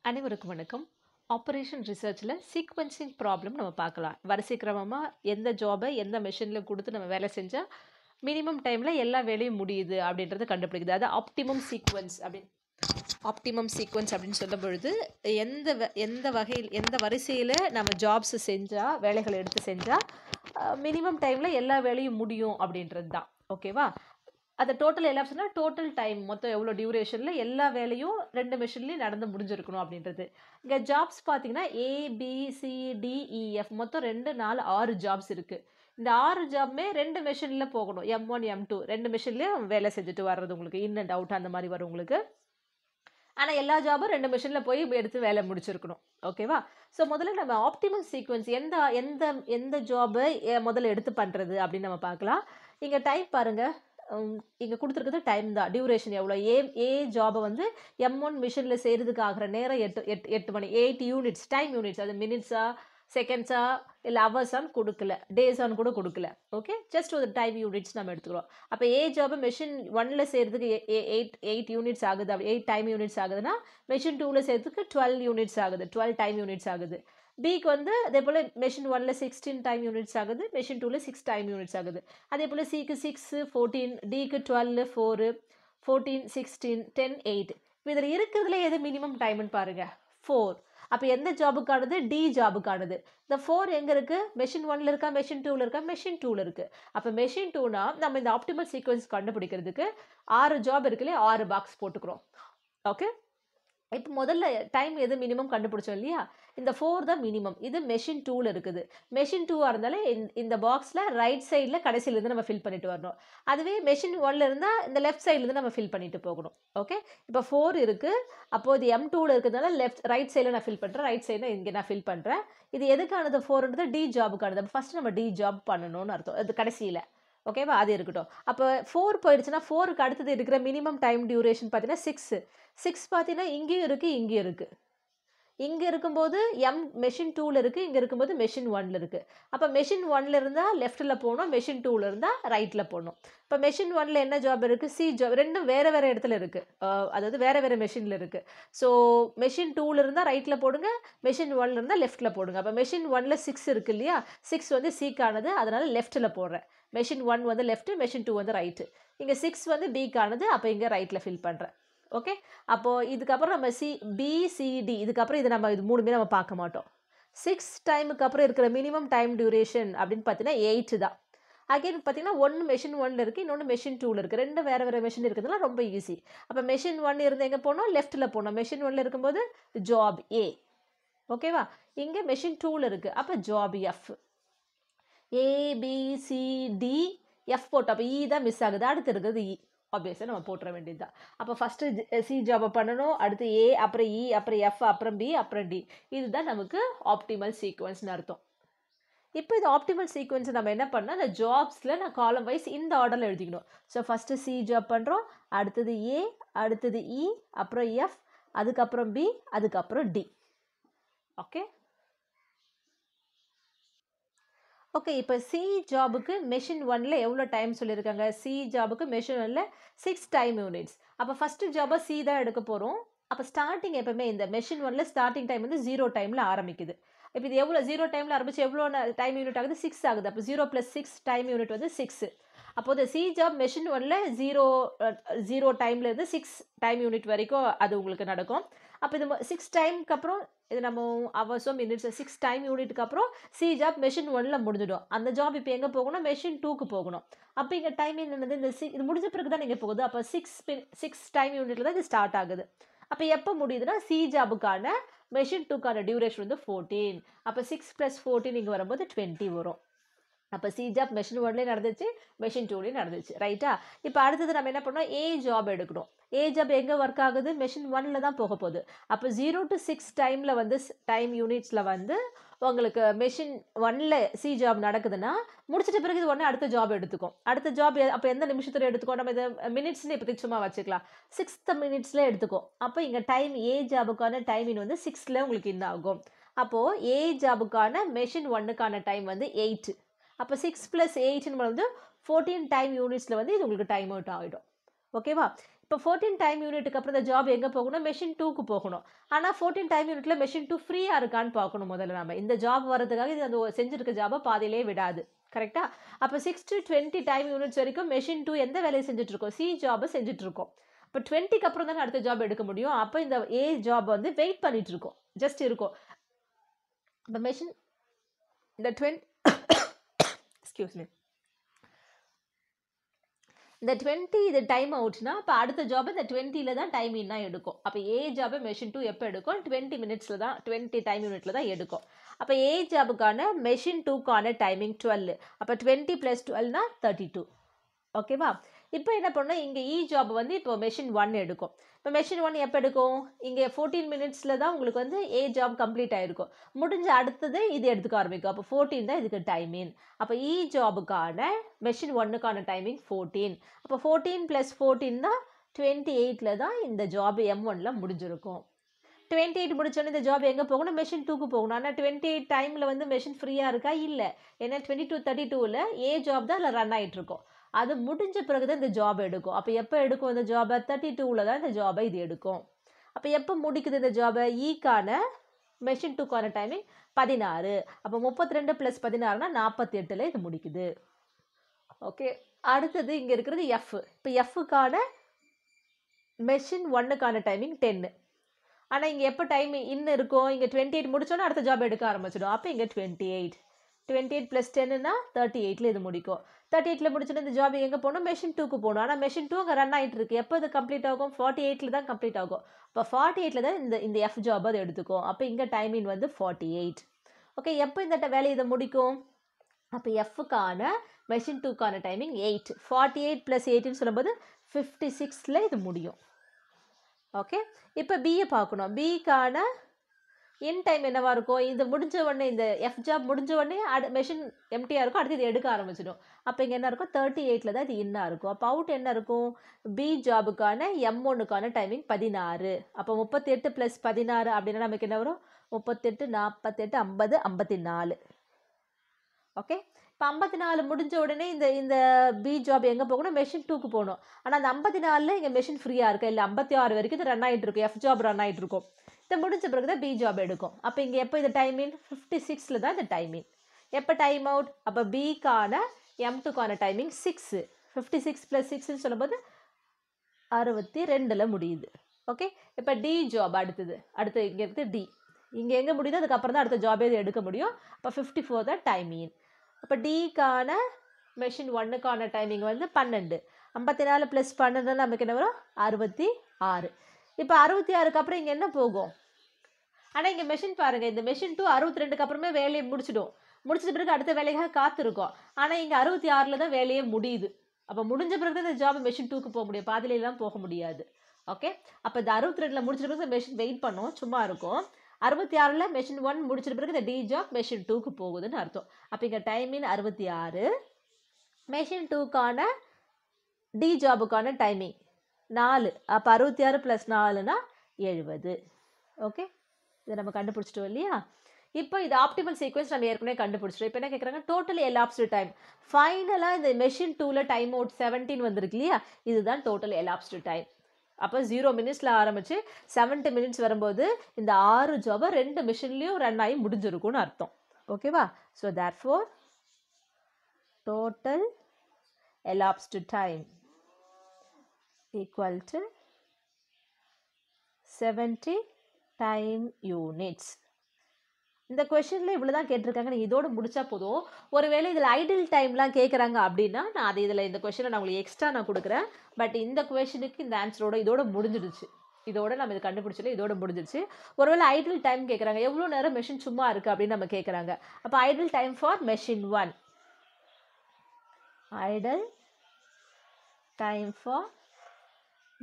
அனைவருக்கும் வணக்கம். Operation ரிசர்ச்ல sequencing problem நம்ம பார்க்கலாம். வரிசை கிரமமா எந்த ஜாபை எந்த மெஷின்ல குடுத்து நம்ம வேலை செஞ்சா மினிமம் டைம்ல எல்லா வேலையும் முடியுது அப்படின்றத கண்டுபிடிக்குது. அது ஆப்டிமம் சீக்வென்ஸ் அப்படின்னு சொல்லும் பொழுது எந்த வகையில் எந்த வரிசையில் நம்ம ஜாப்ஸ் செஞ்சா வேலைகளை எடுத்து செஞ்சா மினிமம் டைம்ல எல்லா வேலையும் முடியும் அப்படின்றது தான். ஓகேவா? அது டோட்டல் எல்லா சொன்னால் டோட்டல் டைம் மொத்தம் எவ்வளோ டியூரேஷனில் எல்லா வேலையும் 2 மெஷின்லேயும் நடந்து முடிஞ்சிருக்கணும் அப்படின்றது. இங்கே ஜாப்ஸ் பார்த்தீங்கன்னா ABCDEF மொத்தம் 2 4 6 ஜாப்ஸ் இருக்குது. இந்த 6 ஜாப்மே 2 மெஷினில் போகணும். M1 M2 2 மெஷின்லேயும் வேலை செஞ்சுட்டு வர்றது உங்களுக்கு இன் அண்ட் அவுட் அந்த மாதிரி வரும் உங்களுக்கு. ஆனால் எல்லா ஜாபும் 2 மெஷினில் போய் எடுத்து வேலை முடிச்சிருக்கணும். ஓகேவா? ஸோ முதல்ல நம்ம ஆப்டிமல் சீக்வன்ஸ் எந்த எந்த எந்த ஜாபை முதல்ல எடுத்து பண்ணுறது அப்படின்னு நம்ம பார்க்கலாம். இங்கே டைம் பாருங்கள். இங்கே கொடுத்துருக்குறது டைம் தான், டியூரேஷன் எவ்வளோ. ஏ ஜாபை வந்து M1 மிஷினில் செய்கிறதுக்கு ஆகிற நேரம் 8 மணி 8 யூனிட்ஸ் டைம் யூனிட்ஸ். அது மினிட்ஸா செகண்ட்ஸா இல்லை ஹவர்ஸான்னு கொடுக்கல, டேஸான்னு கூட கொடுக்கல. ஓகே, ஜஸ்ட் ஒரு டைம் யூனிட்ஸ் நம்ம எடுத்துக்கிறோம். அப்போ ஏ ஜாபை மெஷின் 1ல் செய்கிறதுக்கு 8 யூனிட்ஸ் ஆகுது. அப்படி 8 டைம் யூனிட்ஸ் ஆகுதுன்னா மெஷின் 2ல் செய்கிறதுக்கு 12 யூனிட்ஸ் ஆகுது, 12 டைம் யூனிட்ஸ் ஆகுது. பிக்கு வந்து அதே போல் மெஷின் 1ல் 16 டைம் யூனிட்ஸ் ஆகுது, மெஷின் 2ல் 6 டைம் யூனிட்ஸ் ஆகுது. அதே போல் சிக்கு 6 14, டிக்கு 12 4 14 16 10 8. இப்போ இதில் இருக்கிறதுல எது மினிமம் டைம்னு பாருங்கள், 4. அப்போ எந்த ஜாபுக்கானது? டி ஜாபுக்கானது. இந்த 4 எங்கே இருக்குது? மெஷின் 1ல் இருக்கா, மெஷின் 2ல் இருக்கா? மெஷின் 2ல் இருக்குது. அப்போ மெஷின் 2னா நம்ம இந்த ஆப்டிமல் சீக்வன்ஸ் கண்டுபிடிக்கிறதுக்கு 6 ஜாப் இருக்குல்லையே, 6 பாக்ஸ் போட்டுக்கிறோம். ஓகே, இப்போ முதல்ல டைம் எது மினிமம் கண்டுபிடிச்சோம் இல்லையா, இந்த 4 தான் மினிமம். இது மெஷின் 2ல் இருக்குது. மெஷின் 2ஆக இருந்தாலே இந்த பாக்ஸில் ரைட் சைடில் கடைசியிலேருந்து நம்ம ஃபில் பண்ணிட்டு வரணும். அதுவே மெஷின் 1ல் இருந்தால் இந்த லெஃப்ட் சைட்லேருந்து நம்ம ஃபில் பண்ணிட்டு போகணும். ஓகே, இப்போ 4 இருக்குது. அப்போது இது M2ல் இருக்கிறதுனால ரைட் சைடில் நான் ஃபில் பண்ணுறேன், ரைட் சைடில் இங்கே நான் ஃபில் பண்ணுறேன். இது எதுக்கானது? 4ன்றது டி ஜாபுக்கானது. அப்போ ஃபஸ்ட்டு நம்ம டி ஜாப் பண்ணணும்னு அர்த்தம், அது கடைசியில். ஓகேவா? அது இருக்கட்டும். அப்போ 4 போயிடுச்சுன்னா 4க்கு அடுத்தது இருக்கிற மினிமம் டைம் டியூரேஷன் பார்த்தீங்கன்னா 6 பார்த்தீங்கன்னா இங்கேயும் இருக்குது இங்கேயும் இருக்குது. இங்கே இருக்கும்போது மெஷின் 2ல் இருக்குது, இங்கே இருக்கும்போது மெஷின் 1ல் இருக்குது. அப்போ மெஷின் 1ல் இருந்தால் லெஃப்ட்டில் போகணும், மெஷின் 2ல் இருந்தால் ரைட்டில் போகணும். இப்போ மெஷின் 1ல் என்ன ஜாப் இருக்குது? C job. ரெண்டும் வேறு வேறு இடத்துல இருக்குது, அதாவது வேறு வேறு மெஷினில் இருக்குது. ஸோ மெஷின் 2ல் இருந்தால் ரைட்டில் போடுங்க, மெஷின் 1ல் இருந்தால் லெஃப்ட்டில் போடுங்க. அப்போ மெஷின் 1ல் 6 இருக்குது இல்லையா, 6 வந்து சிக்கானது, அதனால் லெஃப்ட்டில் போடுறேன். மெஷின் 1 வந்து லெஃப்ட்டு, மெஷின் 2 வந்து ரைட்டு. இங்கே 6 வந்து பிக்கானது, அப்போ இங்கே ரைட்டில் ஃபில் பண்ணுறேன். ஓகே, அப்போது இதுக்கப்புறம் நம்ம BCD இதுக்கப்புறம் இது நம்ம இது 3மே நம்ம பார்க்க மாட்டோம். 6 டைமுக்கு அப்புறம் இருக்கிற மினிமம் டைம் டியூரேஷன் அப்படின்னு பார்த்தீங்கன்னா 8 தான். அகைன் பார்த்தீங்கன்னா ஒன்று மெஷின் 1ல் இருக்குது, இன்னொன்று மெஷின் 2ல் இருக்குது. ரெண்டு வேறு வேறு மெஷின் இருக்கிறதுலாம் ரொம்ப ஈஸி. அப்போ மெஷின் 1 இருந்து எங்கே போகணும்? லெஃப்ட்டில் போகணும். மெஷின் 1ல் இருக்கும்போது ஜாப் ஏ. ஓகேவா? இங்கே மெஷின் 2ல் இருக்குது, அப்போ ஜாப் எஃப். ABCD எஃப் போட்டோம். அப்போ இ தான் மிஸ் ஆகுது, அடுத்து இருக்கிறது இ. ஆப்வியஸாக நம்ம போட்டுற வேண்டியது தான். அப்போ ஃபஸ்ட்டு சி ஜாபை பண்ணணும், அடுத்து ஏ, அப்புறம் இ, அப்புறம் எஃப், அப்புறம் பி, அப்புறம் டி. இதுதான் நமக்கு ஆப்டிமல் சீக்வன்ஸ்னு அர்த்தம். இப்போ இது ஆப்டிமல் சீக்வன்ஸ் நம்ம என்ன பண்ணால், அந்த ஜாப்ஸில் நான் காலம் வைஸ் இந்த ஆர்டரில் எழுதிக்கணும். ஸோ ஃபஸ்ட்டு சி ஜாப் பண்ணுறோம், அடுத்தது ஏ, அடுத்தது இ, அப்புறம் எஃப், அதுக்கப்புறம் பி, அதுக்கப்புறம் டி. ஓகே ஓகே இப்போ சி ஜாபுக்கு மெஷின் 1ல் எவ்வளோ டைம் சொல்லியிருக்காங்க? சி ஜாபுக்கு மெஷின் 1ல் 6 டைம் யூனிட்ஸ். அப்போ ஃபஸ்ட்டு ஜாபை சி தான் எடுக்க போகிறோம். அப்போ ஸ்டார்டிங் எப்போவுமே இந்த மெஷின் 1ல் ஸ்டார்டிங் டைம் வந்து 0 டைமில் ஆரம்பிக்குது. இப்போ இது எவ்வளோ 0 டைமில் ஆரம்பிச்சு எவ்வளோ டைம் யூனிட் ஆகுது? 6 ஆகுது. அப்போ 0 + 6 டைம் யூனிட் வந்து 6. அப்போது சி ஜாப் மெஷின் 1ல் 0 டைம்லேருந்து 6 டைம் யூனிட் வரைக்கும் அது உங்களுக்கு நடக்கும். அப்போ இது 6 டைமுக்கு அப்புறம் இது நம்ம ஹவர்ஸோ மினிட்ஸ் 6 டைம் யூனிட்டுக்கு அப்புறம் சி ஜாப் மெஷின் 1ல் முடிஞ்சிடும். அந்த ஜாப் இப்போ எங்கே போகணும்? மெஷின் 2க்கு போகணும். அப்போ இங்கே டைமிங் என்னது? இந்த இது முடிஞ்ச பிறகு தான் நீங்கள் போகுது. அப்போ 6 டைம் யூனிட்டில் தான் இது ஸ்டார்ட் ஆகுது. அப்போ எப்போ முடியுதுன்னா சி ஜாபுக்கான மெஷின் 2க்கான டியூரேஷன் வந்து 14. அப்போ 6 + 14 இங்கே வரும்போது 20 வரும். அப்போ சி ஜாப் மெஷின் 1லேயே நடந்துச்சு, மெஷின் 2லேயும் நடந்துச்சு. ரைட்டா? இப்போ அடுத்தது நம்ம என்ன பண்ணோம்? ஏ ஜாப் எடுக்கணும். ஏ ஜாப் எங்கே ஒர்க் ஆகுது? மெஷின் 1ல் தான் போக போகுது. அப்போ 0 to 6 டைமில் வந்து டைம் யூனிட்ஸில் வந்து உங்களுக்கு மெஷின் 1ல் சி ஜாப் நடக்குதுன்னா முடிச்சிட்ட பிறகு இது உடனே அடுத்த ஜாப் எடுத்துக்கும். அடுத்த ஜாப் அப்போ எந்த நிமிஷத்தில் எடுத்துக்கும்? நம்ம இதை மினிட்ஸ்னு இப்போ சும்மா வச்சுக்கலாம். 6th மினிட்ஸில் எடுத்துக்கும். அப்போ இங்கே டைம் ஏ ஜாபுக்கான டைமிங் வந்து 6ல் உங்களுக்கு என்ன ஆகும்? அப்போது ஏ ஜாபுக்கான மெஷின் 1க்கான டைம் வந்து 8. அப்போ 6 + 8 வந்து 14 டைம் யூனிட்ஸில் வந்து இது உங்களுக்கு டைம் அவுட் ஆகிடும். ஓகேவா? இப்போ 14 டைம் யூனிட்டுக்கு அப்புறம் இந்த ஜாப் எங்கே போகணும், மெஷின் 2க்கு போகணும். ஆனால் 14 டைம் யூனிட்ல மெஷின் 2 ஃப்ரீயாக இருக்கான்னு பார்க்கணும் முதல்ல. நம்ம இந்த ஜாப் வரதுக்காக இது அந்த செஞ்சிருக்க ஜாபை பாதியிலே விடாது. கரெக்டா? அப்போ 6 to 20 டைம் யூனிட்ஸ் வரைக்கும் மெஷின் 2 எந்த வேலையை செஞ்சுட்டு இருக்கோம், சி ஜாபை செஞ்சுட்டு இருக்கோம். இப்போ 20க்கு அப்புறம் தானே அடுத்த ஜாப் எடுக்க முடியும். அப்போ இந்த ஏ ஜாப் வந்து வெயிட் பண்ணிட்டு இருக்கோம், ஜஸ்ட் இருக்கும். இப்போ மெஷின் இந்த 20 எக்ஸ்கியூஸ் மீ, இந்த 20 இது டைம் அவுட்னா இப்போ அடுத்த ஜாப் இந்த 20ல தான் டைம் இன்னா எடுக்கும். அப்போ ஏ ஜாபை மெஷின் 2 எப்போ எடுக்கும், 20 மினிட்ஸில் தான், 20 டைம் யூனிட்ல தான் எடுக்கும். அப்போ ஏ ஜாபுக்கான மெஷின் 2க்கான டைமிங் 12. அப்போ 20 + 12னா 32. ஓகேவா? இப்போ என்ன பண்ணணும், இங்கே இ ஜாப் வந்து இப்போ மெஷின் 1 எடுக்கும். இப்போ மெஷின் 1 எப்போ எடுக்கும், இங்கே 14 மினிட்ஸில் தான் உங்களுக்கு வந்து ஏ ஜாப் கம்ப்ளீட் ஆகிருக்கும். முடிஞ்ச அடுத்தது இது எடுத்துக்க ஆரம்பிக்கும். அப்போ 14 தான் இதுக்கு டைமிங். அப்போ இ ஜாபுக்கான மெஷின் 1க்கான டைமிங் 14. அப்போ 14 + 14 தான் 28ல் தான் இந்த ஜாப் M1ல முடிஞ்சிருக்கும். 28 முடிச்சோன்னே இந்த ஜாப் எங்கே போகணும், மெஷின் 2க்கு போகணும். ஆனால் 28 டைமில் வந்து மெஷின் ஃப்ரீயாக இருக்கா, இல்லை. ஏன்னா 22 32ல் ஏ ஜாப் தான் அதில் ரன் ஆகிட்டு இருக்கும். அது முடிஞ்ச பிறகு தான் இந்த ஜாப் எடுக்கும். அப்போ எப்போ எடுக்கும் இந்த ஜாபை, 32ல் தான் இந்த ஜாபை இது எடுக்கும். அப்போ எப்போ முடிக்குது இந்த ஜாபை, ஈக்கான மெஷின் 2க்கான டைமிங் 16. அப்போ 32 + 16னா 48ல் இது முடிக்குது. ஓகே, அடுத்தது இங்கே இருக்கிறது எஃப். இப்போ எஃப்க்கான மெஷின் 1க்கான டைமிங் 10. ஆனால் இங்கே எப்போ டைம் இன்னும் இருக்கும், இங்கே 28 முடிச்சோன்னா அடுத்த ஜாப் எடுக்க ஆரம்பிச்சிடும். அப்போ இங்கே 28 + 10னா 38ல் இது முடிக்கும். 38ல் முடிச்சுட்டு இந்த ஜாப் எங்கே போகணும், மெஷின் 2க்கு போகணும். ஆனால் மெஷின் 2 அங்கே ரன் ஆகிட்டு இருக்கு. எப்போ இது கம்ப்ளீட் ஆகும், 48ல் தான் கம்ப்ளீட் ஆகும். இப்போ 48ல் தான் இந்த எஃப் ஜாப் அது எடுத்துக்கும். அப்போ இங்கே டைமிங் வந்து 48. ஓகே, எப்போ இந்த வேலையை இதை முடிக்கும், அப்போ எஃப்க்கான மெஷின் 2க்கான டைமிங் 8. 48 + 8ன்னு சொல்லும்போது 56ல் இது முடியும். ஓகே, இப்போ பியை பார்க்கணும். பிக்கான இன் டைம் என்னவா இருக்கும், இது முடிஞ்ச உடனே இந்த எஃப் ஜாப் முடிஞ்ச உடனே மெஷின் எம்டியாக இருக்கும், அடுத்து இது எடுக்க ஆரம்பிச்சிடும். அப்போ இங்கே என்ன இருக்கும், 38ல் தான் இது இன்னாக இருக்கும். அப்போ அவுட் என்ன இருக்கும், பி ஜாபுக்கான M1க்கான டைமிங் 16. அப்போ 38 + 16 அப்படின்னா நமக்கு என்ன வரும், 38 48 50 54. ஓகே, இப்போ 54 முடிஞ்ச உடனே இந்த பி ஜாப் எங்கே போகணும், மெஷின் 2க்கு போகணும். ஆனால் அந்த 54ல் இங்கே மெஷின் ஃப்ரீயாக இருக்குது, இல்லை 56 வரைக்கும் இது ரன் ஆகிட்டு இருக்கும், எஃப் ஜாப் ரன் ஆகிட்டு இருக்கும். இதை முடிஞ்ச பிறகு தான் பி ஜாப் எடுக்கும். அப்போ இங்கே எப்போ இது டைமிங், 56ல் தான் இந்த டைமிங். எப்போ டைம் அவுட், அப்போ பிக்கான M2க்கான டைமிங் 6. 56 + 6ன்னு சொல்லும்போது 62ல் முடியுது. ஓகே, இப்போ டி ஜாப் அடுத்து இங்கே இருக்குது டி. இங்கே எங்கே முடியுதோ அதுக்கப்புறம் தான் அடுத்த ஜாபே இது எடுக்க முடியும். அப்போ 54 தான் டைமிங். அப்போ டிக்கான மெஷின் 1க்கான டைமிங் வந்து 12. 54 + 12 நமக்கு என்ன வரும், 66. இப்போ 66க்கு அப்புறம் இங்கே என்ன போகும், ஆனால் இங்கே மெஷின் பாருங்கள், இந்த மெஷின் 2 62க்கு அப்புறமே வேலையை முடிச்சிடும். முடிச்ச பிறகு அடுத்த வேலைக்காக காத்திருக்கோம். ஆனால் இங்கே 66ல் தான் வேலையே முடியுது. அப்போ முடிஞ்ச பிறகு தான் இந்த ஜாப் மெஷின் 2க்கு போக முடியும், பாதியிலாம் போக முடியாது. ஓகே, அப்போ இந்த 62ல் முடிச்சிட்ட பிறகு மெஷின் வெயிட் பண்ணும், சும்மா இருக்கும். 66ல் மெஷின் 1 முடிச்சிட்ட பிறகு இந்த டி ஜாப் மெஷின் 2க்கு போகுதுன்னு அர்த்தம். அப்போ இங்கே டைமிங் 66. மெஷின் 2க்கான டி ஜாபுக்கான டைமிங் 4. அப்போ 66 + 4னா 70. ஓகே, இதை நம்ம கண்டுபிடிச்சிட்டோம் இல்லையா. இப்போ இது ஆப்டிமல் சீக்வன்ஸ் நம்ம ஏற்கனவே கண்டுபிடிச்சிட்டோம். இப்போ என்ன கேட்குறாங்க, டோட்டல் எலாப்ஸ்டு டைம். ஃபைனலாக இந்த மெஷின் 2ல் டைம் அவுட் 17 வந்திருக்கு இல்லையா, இதுதான் டோட்டல் எலாப்ஸ்டு டைம். அப்போ 0 மினிட்ஸில் ஆரம்பித்து 70 மினிட்ஸ் வரும்போது இந்த 6 ஜாபை 2 மிஷின்லேயும் ரன் ஆகி முடிஞ்சிருக்கும்னு அர்த்தம். ஓகேவா? So therefore total elapsed time equal to 70 time units. இந்த கொஷனில் இவ்வளோ தான் கேட்டிருக்காங்க, நீங்கள் இதோடு முடிச்சா போதும். ஒருவேளை இதில் ஐடில் டைம்லாம் கேட்குறாங்க அப்படின்னா நான் அது இதில் இந்த கொஷனை நான் உங்களுக்கு எக்ஸ்ட்ரா நான் கொடுக்குறேன். பட் இந்த கொஷனுக்கு இந்த ஆன்சரோட இதோட முடிஞ்சிடுச்சு. இதோட நம்ம இது கண்டுபிடிச்சல இதோட முடிஞ்சிடுச்சு. ஒருவேளை ஐடில் டைம் கேட்குறாங்க, எவ்வளோ நேரம் மெஷின் சும்மா இருக்குது அப்படின்னு நம்ம கேட்குறாங்க. அப்போ idle time for machine 1, idle time for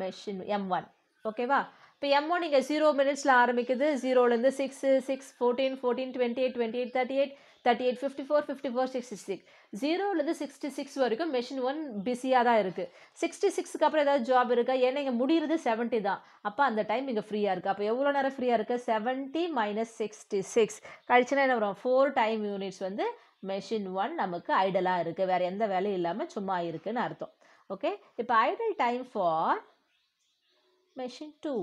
machine M1. ஓகேவா? இப்போ M1 இங்கே 0 மினிட்ஸில் ஆரம்பிக்குது. 0லேருந்து 6, 6, 14, 14, 28, 28, 38, 38, 54, 54, 66. 0லேருந்து 66 வரைக்கும் மெஷின் 1 பிஸியாக தான் இருக்குது. 66க்கு அப்புறம் ஏதாவது ஜாப் இருக்கா? ஏன்னா இங்கே முடிகிறது 70 தான். அப்போ அந்த டைம் இங்கே ஃப்ரீயாக இருக்குது. அப்போ எவ்வளோ நேரம் ஃப்ரீயாக இருக்குது? 70 - 66 கழிச்சுன்னா என்ன வரும்? 4 டைம் யூனிட்ஸ் வந்து மெஷின் 1 நமக்கு ஐடலாக இருக்குது, வேறு எந்த வேலையும் இல்லாமல் சும்மா இருக்குதுன்னு அர்த்தம். ஓகே, இப்போ ஐடல் டைம் ஃபார் மெஷின் 2.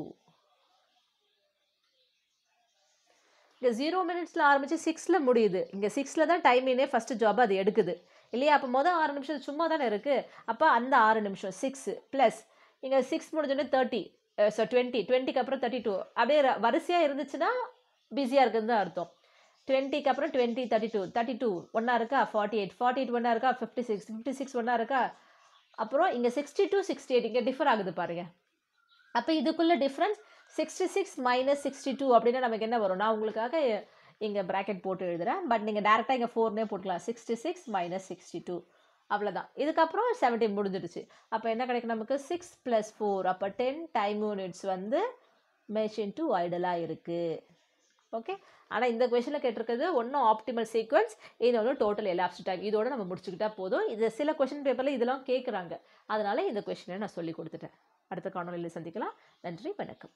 இங்கே 0 மினிட்ஸில் ஆரம்பித்து 6ல் முடியுது. இங்கே 6ல் தான் டைமினே ஃபஸ்ட்டு ஜாப் அது எடுக்குது இல்லையா? அப்போ மொதல் 6 நிமிஷம் சும்மா தானே இருக்குது. அப்போ அந்த 6 நிமிஷம் 6 ப்ளஸ் இங்கே 6 முடிஞ்சோடனே 30 20க்கு அப்புறம் 32 அப்படியே வரிசையாக இருந்துச்சுன்னா பிஸியாக இருக்குதுன்னு தான் அர்த்தம். 20க்கு அப்புறம் 20 32 ஒன்றா இருக்கா 48 ஒன்றா இருக்கா 56 ஒன்றா இருக்கா. அப்புறம் இங்கே 62 68 இங்கே டிஃபர் ஆகுது பாருங்க. அப்போ இதுக்குள்ளே டிஃப்ரென்ஸ் 66 மைனஸ் 62 அப்படின்னா நமக்கு என்ன வரும்? நான் உங்களுக்காக இங்கே ப்ராக்கெட் போட்டு எழுதுகிறேன். பட் நீங்கள் டேரெக்டாக இங்கே 4நே போட்டுக்கலாம். 66 மைனஸ் 62 அவ்வளோதான். இதுக்கப்புறம் 70 முடிஞ்சிடுச்சு. அப்போ என்ன கிடைக்கும் நமக்கு? 6 + 4 அப்போ 10 டைம் யூனிட்ஸ் வந்து மெஷின் 2 ஐடலாக இருக்குது. ஓகே. ஆனால் இந்த கொஷனில் கேட்டிருக்கிறது ஒன்றும் ஆப்டிமல் சீக்வன்ஸ், இன்னொன்று டோட்டல் எலாப்ஸ்ட் டைம். இதோட நம்ம முடிச்சுக்கிட்டா போதும். இது சில கொஷின் பேப்பரில் இதெல்லாம் கேட்குறாங்க. அதனால் இந்த கொஷினை நான் சொல்லி கொடுத்துட்டேன். அடுத்த காணொலியில் சந்திக்கலாம். நன்றி, வணக்கம்.